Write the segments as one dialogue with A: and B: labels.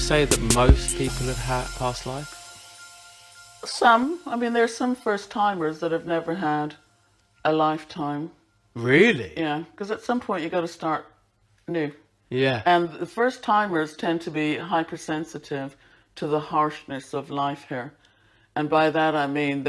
A: say that most people have had past life?
B: Some. I mean, there's some first timers that have never had a lifetime.
A: Really?
B: Yeah, because at some point you got to start new.
A: Yeah.
B: And the first timers tend to be hypersensitive to the harshness of life here. And by that I mean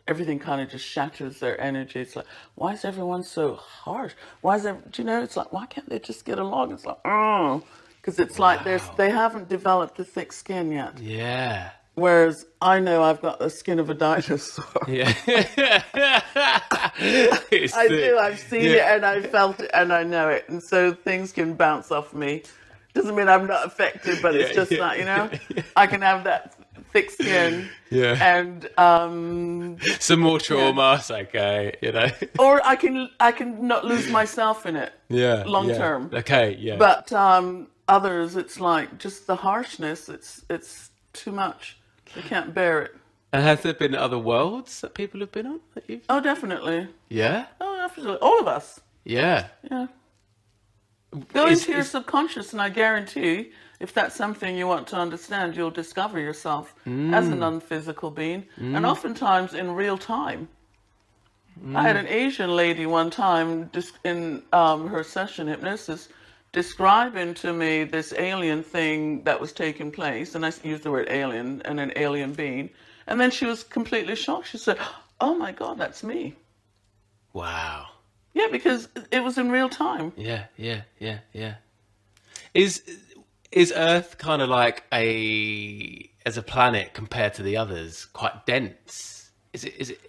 B: everything kind of just shatters their energy. It's like, why is everyone so harsh? It's like, why can't they just get along? It's like, oh, because it's like they haven't developed the thick skin yet.
A: Yeah.
B: Whereas I know I've got the skin of a dinosaur.
A: Yeah.
B: I do. I've seen it and I felt it and I know it. And so things can bounce off me. Doesn't mean I'm not affected, but it's just that, I can have that thick skin.
A: Yeah.
B: And
A: some more trauma, it's okay,
B: Or I can not lose myself in it.
A: Yeah.
B: Long term.
A: Okay, yeah.
B: But others, it's like just the harshness. It's too much. They can't bear it.
A: And have there been other worlds that people have been on?
B: Oh, definitely.
A: Yeah?
B: Oh, definitely. All of us.
A: Yeah.
B: Yeah. Go into your subconscious, and I guarantee, if that's something you want to understand, you'll discover yourself as a non-physical being, and oftentimes in real time. I had an Asian lady one time, just in her session hypnosis, describing to me this alien thing that was taking place, and I used the word alien and an alien being, and then she was completely shocked. She said, "Oh my God, that's me."
A: Wow.
B: Yeah, because it was in real time.
A: Yeah. Is Earth kind of like as a planet compared to the others, quite dense? Is it?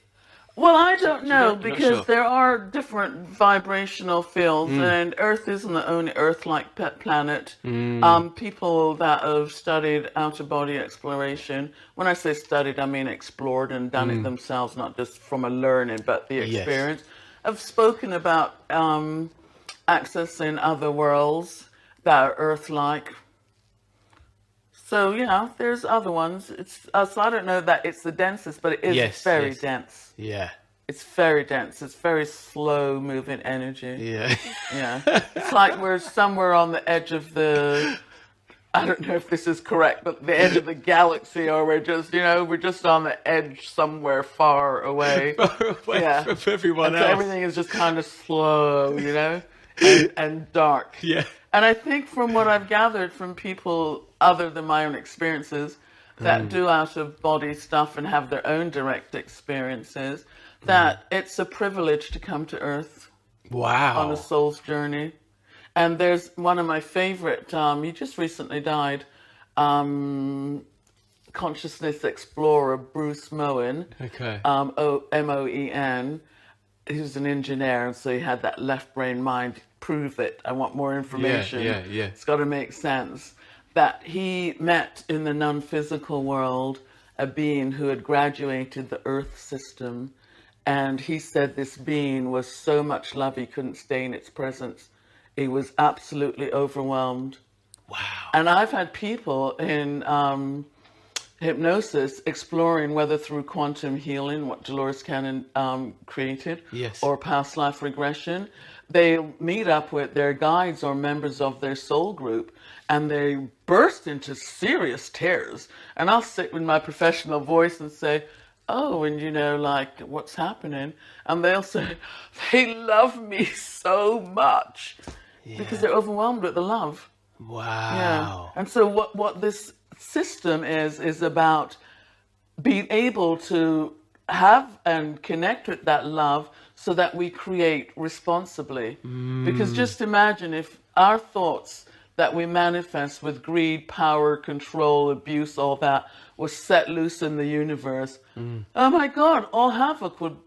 B: Well, I don't know,
A: not
B: because
A: sure.
B: there are different vibrational fields, and Earth isn't the only Earth-like planet. People that have studied out-of-body exploration, when I say studied, I mean explored and done it themselves, not just from a learning, but the experience, have spoken about accessing other worlds that are Earth-like. So, yeah, there's other ones. So I don't know that it's the densest, but it is very dense.
A: Yeah.
B: It's very dense. It's very slow-moving energy.
A: Yeah.
B: Yeah. It's like we're somewhere on the edge of I don't know if this is correct, but the edge of the galaxy, or we're just on the edge somewhere far away.
A: Far away from everyone else.
B: So everything is just kind of slow, and dark.
A: Yeah.
B: And I think from what I've gathered from people other than my own experiences that do out-of-body stuff and have their own direct experiences, that it's a privilege to come to Earth.
A: Wow.
B: On a soul's journey. And there's one of my favorite, he just recently died, consciousness explorer Bruce Moen.
A: Okay.
B: Moen. He was an engineer, and so he had that left brain mind. Prove it. I want more information.
A: Yeah.
B: It's got to make sense. That he met in the non-physical world a being who had graduated the Earth system, and he said this being was so much love he couldn't stay in its presence. He was absolutely overwhelmed.
A: Wow.
B: And I've had people in hypnosis exploring whether through quantum healing, what Dolores Cannon created, or past life regression, they meet up with their guides or members of their soul group, and they burst into serious tears. And I'll sit with my professional voice and say, "Oh, and like, what's happening?" And they'll say, "They love me so much," because they're overwhelmed with the love.
A: Wow.
B: Yeah. And so what this system is about being able to have and connect with that love so that we create responsibly. Because just imagine if our thoughts that we manifest with greed, power, control, abuse, all that, was set loose in the universe. Oh my God, all havoc would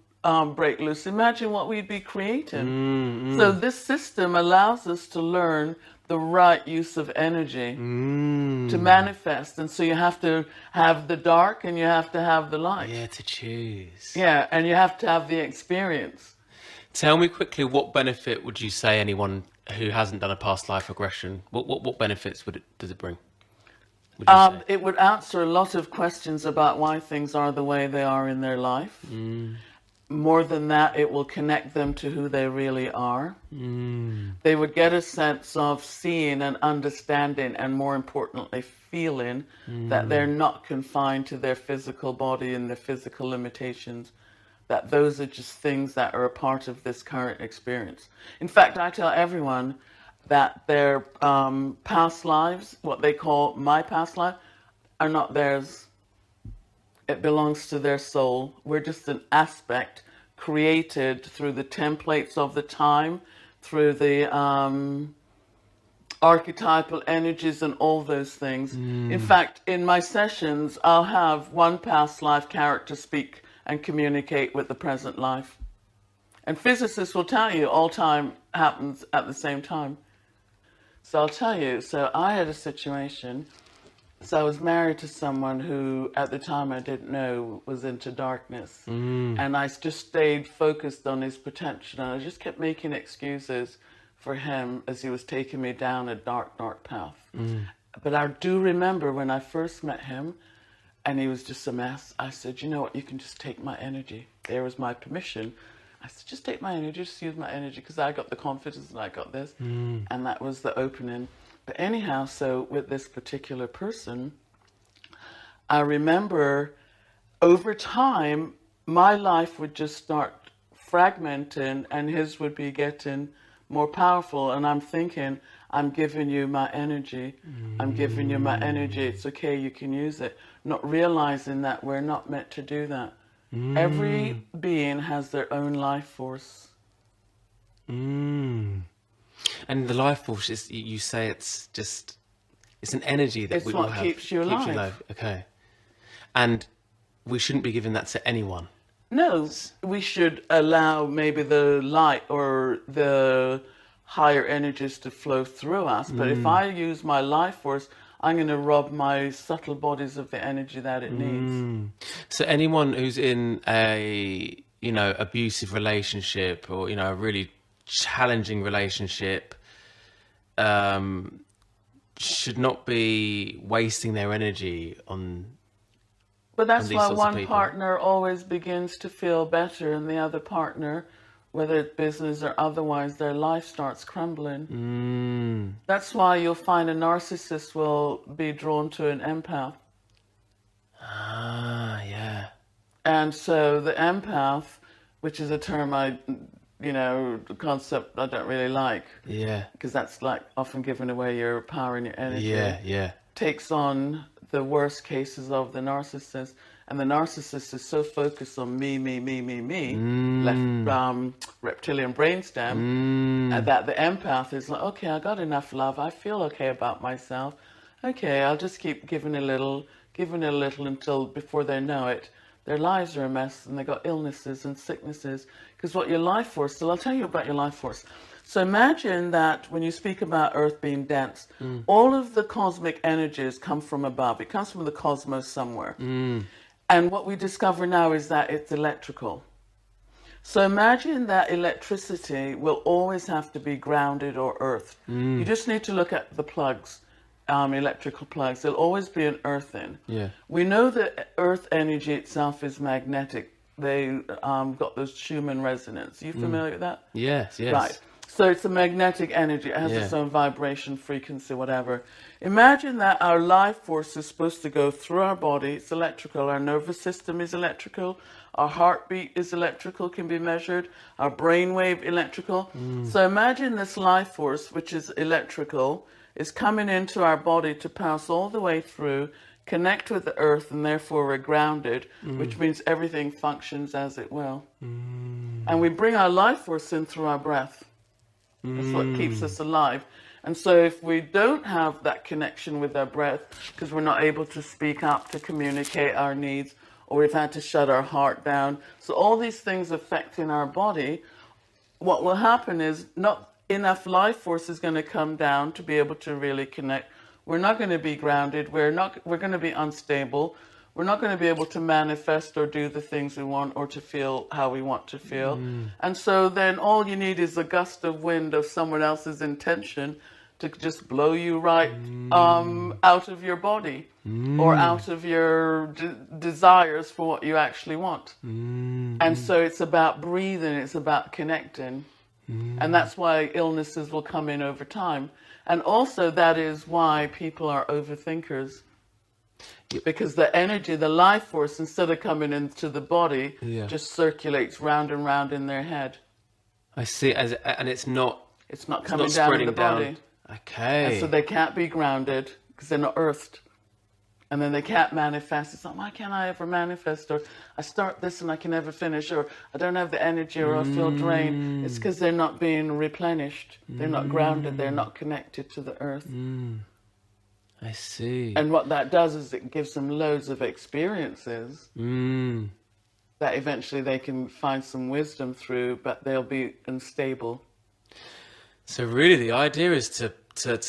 B: break loose. Imagine what we'd be creating. So this system allows us to learn the right use of energy to manifest. And so you have to have the dark and you have to have the light.
A: Yeah, to choose.
B: Yeah, and you have to have the experience.
A: Tell me quickly, what benefit would you say anyone who hasn't done a past life regression, what benefits does it bring? Would you say?
B: It would answer a lot of questions about why things are the way they are in their life. more than that, it will connect them to who they really are. They would get a sense of seeing and understanding, and more importantly, feeling that they're not confined to their physical body and their physical limitations, that those are just things that are a part of this current experience. In fact, I tell everyone that their past lives, what they call my past life, are not theirs. It belongs to their soul. We're just an aspect created through the templates of the time, through the archetypal energies and all those things. In fact, in my sessions, I'll have one past life character speak and communicate with the present life. And physicists will tell you all time happens at the same time. So I'll tell you, so I had a situation. So I was married to someone who, at the time I didn't know, was into darkness. And I just stayed focused on his potential. And I just kept making excuses for him as he was taking me down a dark, dark path. But I do remember when I first met him, and he was just a mess, I said, you know what, you can just take my energy. There was my permission. I said, just take my energy, just use my energy, because I got the confidence and I got this. And that was the opening. But anyhow, so with this particular person, I remember over time, my life would just start fragmenting and his would be getting more powerful. And I'm thinking, I'm giving you my energy. I'm giving you my energy. It's okay, you can use it. Not realizing that we're not meant to do that. Every being has their own life force.
A: And the life force is, you say it's an energy that
B: It's
A: we
B: what
A: all have.
B: keeps you alive.
A: Okay. And we shouldn't be giving that to anyone.
B: No, we should allow maybe the light or the higher energies to flow through us. But if I use my life force, I'm going to rob my subtle bodies of the energy that it needs.
A: So anyone who's in a, abusive relationship or, a really challenging relationship should not be wasting their energy on.
B: But that's
A: these
B: why
A: sorts of
B: one
A: people.
B: partner always begins to feel better, and the other partner, whether it's business or otherwise, their life starts crumbling. That's why you'll find a narcissist will be drawn to an empath.
A: Yeah.
B: And so the empath, which is a term the concept I don't really like.
A: Yeah.
B: Because that's like often giving away your power and your energy.
A: Yeah.
B: Takes on the worst cases of the narcissist. And the narcissist is so focused on me, left reptilian brainstem, and that the empath is like, okay, I got enough love. I feel okay about myself. Okay, I'll just keep giving a little until before they know it, their lives are a mess and they got illnesses and sicknesses. Because what your life force, so I'll tell you about your life force. So imagine that when you speak about Earth being dense, all of the cosmic energies come from above. It comes from the cosmos somewhere. And what we discover now is that it's electrical. So imagine that electricity will always have to be grounded or earthed. You just need to look at the plugs, electrical plugs. There'll always be an earthing.
A: Yeah.
B: We know that earth energy itself is magnetic. They got those Schumann resonance. Are you familiar with that?
A: Yes.
B: Right. So it's a magnetic energy. It has its own vibration, frequency, whatever. Imagine that our life force is supposed to go through our body. It's electrical. Our nervous system is electrical. Our heartbeat is electrical, can be measured. Our brainwave electrical. So imagine this life force, which is electrical, is coming into our body to pass all the way through, connect with the earth, and therefore we're grounded, which means everything functions as it will. And we bring our life force in through our breath. That's what keeps us alive. And so if we don't have that connection with our breath, because we're not able to speak up to communicate our needs, or we've had to shut our heart down, so all these things affecting our body, what will happen is not enough life force is going to come down to be able to really connect. We're not going to be grounded. We're going to be unstable. We're not going to be able to manifest or do the things we want or to feel how we want to feel. And so then all you need is a gust of wind of someone else's intention to just blow you right out of your body or out of your desires for what you actually want. And so it's about breathing, it's about connecting. And that's why illnesses will come in over time. And also that is why people are overthinkers. Because the energy, the life force, instead of coming into the body, just circulates round and round in their head.
A: I see. And it's not
B: coming down in the body.
A: Down. Okay.
B: And so they can't be grounded because they're not earthed. And then they can't manifest. It's like, why can't I ever manifest? Or I start this and I can never finish. Or I don't have the energy, or I feel drained. It's because they're not being replenished. They're not grounded. They're not connected to the earth.
A: I see.
B: And what that does is it gives them loads of experiences that eventually they can find some wisdom through, but they'll be unstable.
A: So really the idea is to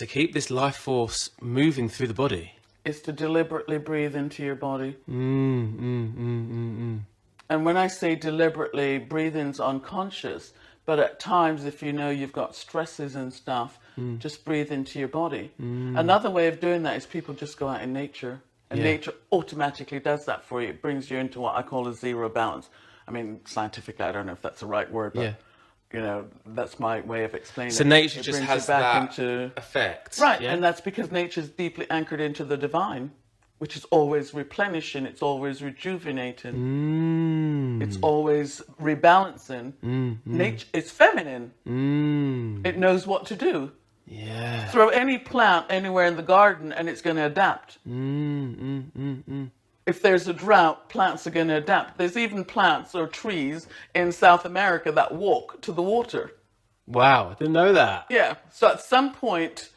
A: keep this life force moving through the body.
B: Is to deliberately breathe into your body. And when I say deliberately, breathing's unconscious, but at times if you know you've got stresses and stuff, just breathe into your body. Another way of doing that is people just go out in nature, and nature automatically does that for you. It brings you into what I call a zero balance. I mean, scientifically, I don't know if that's the right word, but you know, that's my way of explaining it.
A: So nature just has that effect.
B: Right, and that's because nature's deeply anchored into the divine, which is always replenishing, it's always rejuvenating, it's always rebalancing. Nature, it's feminine. It knows what to do.
A: Yeah.
B: Throw any plant anywhere in the garden and it's going to adapt. If there's a drought, plants are going to adapt. There's even plants or trees in South America that walk to the water.
A: Wow, I didn't know that.
B: Yeah, so at some point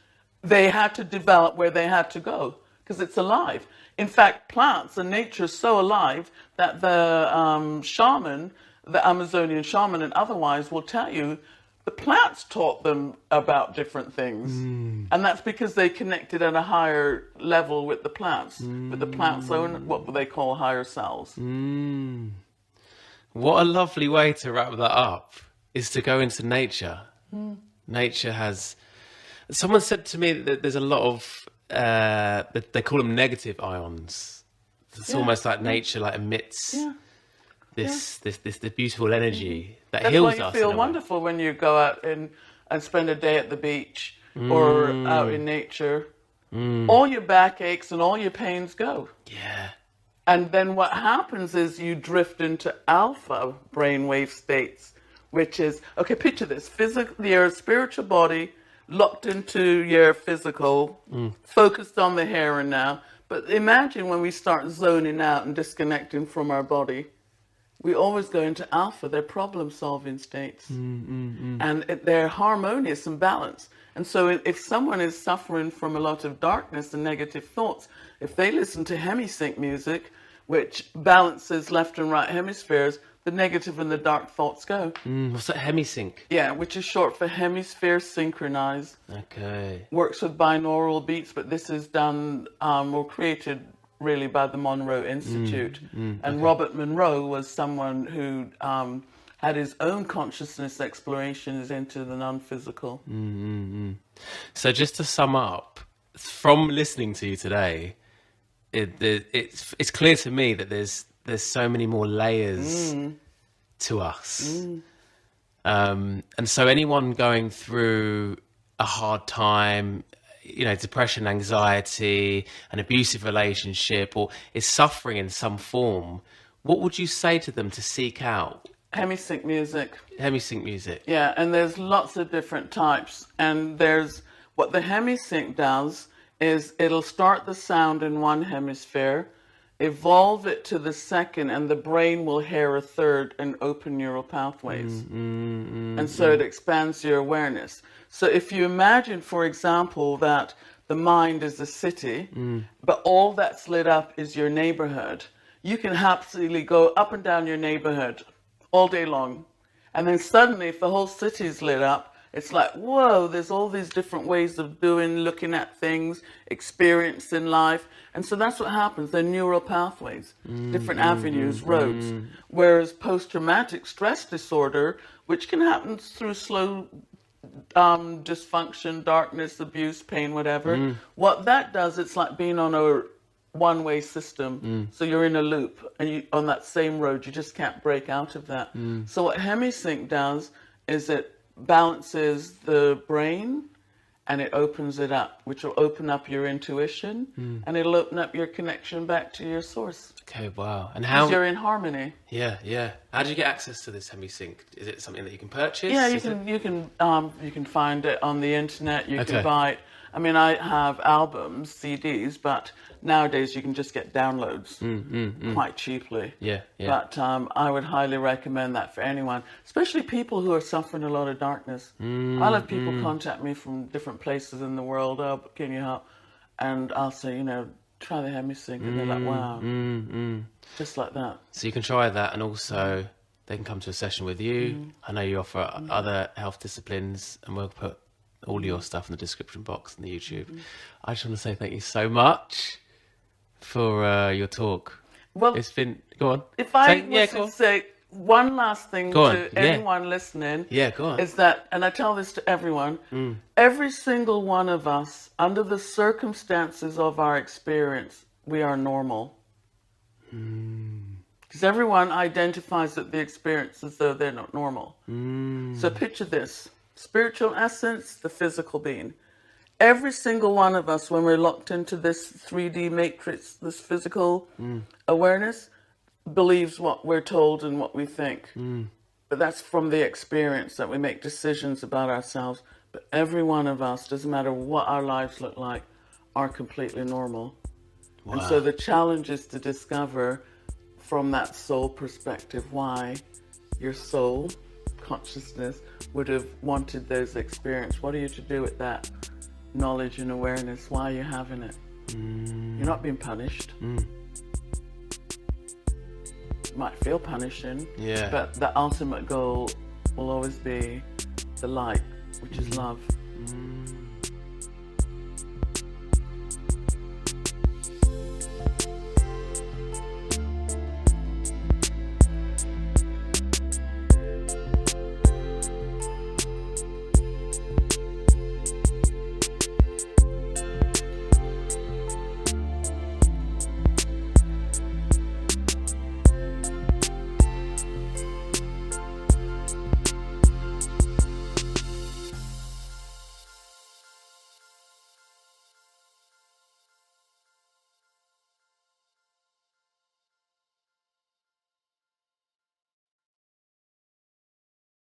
B: they had to develop where they had to go because it's alive. In fact, plants and nature is so alive that the shaman, the Amazonian shaman and otherwise will tell you the plants taught them about different things. And that's because they connected at a higher level with the plants own what they call higher selves.
A: What a lovely way to wrap that up, is to go into nature. Nature has... Someone said to me that there's a lot of... they call them negative ions. It's almost like nature emits... This beautiful energy that heals us.
B: That's why you feel wonderful when you go out and spend a day at the beach or out in nature. All your backaches and all your pains go.
A: Yeah.
B: And then what happens is you drift into alpha brainwave states, which is, okay, picture this, your spiritual body locked into your physical, focused on the here and now. But imagine when we start zoning out and disconnecting from our body. We always go into alpha, they're problem-solving states. And they're harmonious and balanced. And so if someone is suffering from a lot of darkness and negative thoughts, if they listen to hemisync music, which balances left and right hemispheres, the negative and the dark thoughts go.
A: What's that, hemisync?
B: Yeah, which is short for hemisphere synchronize.
A: Okay.
B: Works with binaural beats, but this is done or created really by the Monroe Institute. And Robert Monroe was someone who had his own consciousness explorations into the non-physical.
A: So just to sum up, from listening to you today, it's clear to me that there's so many more layers to us. And so anyone going through a hard time, depression, anxiety, an abusive relationship, or is suffering in some form, what would you say to them to seek out?
B: Hemisync music.
A: Hemisync music.
B: Yeah, and there's lots of different types. And there's what the hemisync does is it'll start the sound in one hemisphere, evolve it to the second, and the brain will hear a third and open neural pathways. And so it expands your awareness. So if you imagine, for example, that the mind is a city, but all that's lit up is your neighborhood, you can absolutely go up and down your neighborhood all day long. And then suddenly, if the whole city is lit up, it's like, whoa, there's all these different ways of doing, looking at things, experiencing life. And so that's what happens. They're neural pathways, different avenues, roads. Whereas post-traumatic stress disorder, which can happen through slow dysfunction, darkness, abuse, pain, whatever, what that does, it's like being on a one-way system. So you're in a loop, and you on that same road, you just can't break out of that. So what HemiSync does is it balances the brain, and it opens it up, which will open up your intuition, and it'll open up your connection back to your source.
A: Okay, wow. And
B: Because
A: how?
B: you're in harmony.
A: Yeah, yeah. How do you get access to this HemiSync? Is it something that you can purchase?
B: Yeah,
A: Is
B: you can find it on the internet. You
A: Okay.
B: can buy it. I mean, I have albums, CDs, but nowadays you can just get downloads quite cheaply.
A: Yeah, yeah.
B: But I would highly recommend that for anyone, especially people who are suffering a lot of darkness. I'll have people contact me from different places in the world. Oh, can you help? And I'll say, try the HemiSync, and they're like, wow, just like that.
A: So you can try that, and also they can come to a session with you. I know you offer other health disciplines, and we'll put all your stuff in the description box and the YouTube. I just want to say thank you so much for your talk.
B: Well,
A: It's been, go on.
B: if I
A: yeah,
B: was
A: go
B: to
A: on.
B: say one last thing
A: Go on,
B: to
A: yeah.
B: anyone listening,
A: Yeah, go on.
B: is that, and I tell this to everyone, every single one of us, under the circumstances of our experience, we are normal. Because everyone identifies that the experience as though they're not normal. So picture this: spiritual essence, the physical being. Every single one of us, when we're locked into this 3D matrix, this physical awareness, believes what we're told and what we think. But that's from the experience that we make decisions about ourselves. But every one of us, doesn't matter what our lives look like, are completely normal.
A: Wow.
B: And so the challenge is to discover from that soul perspective why your soul consciousness would have wanted those experiences. What are you to do with that knowledge and awareness? Why are you having it? You're not being punished. It might feel punishing,
A: Yeah.
B: but the ultimate goal will always be the light, which is love.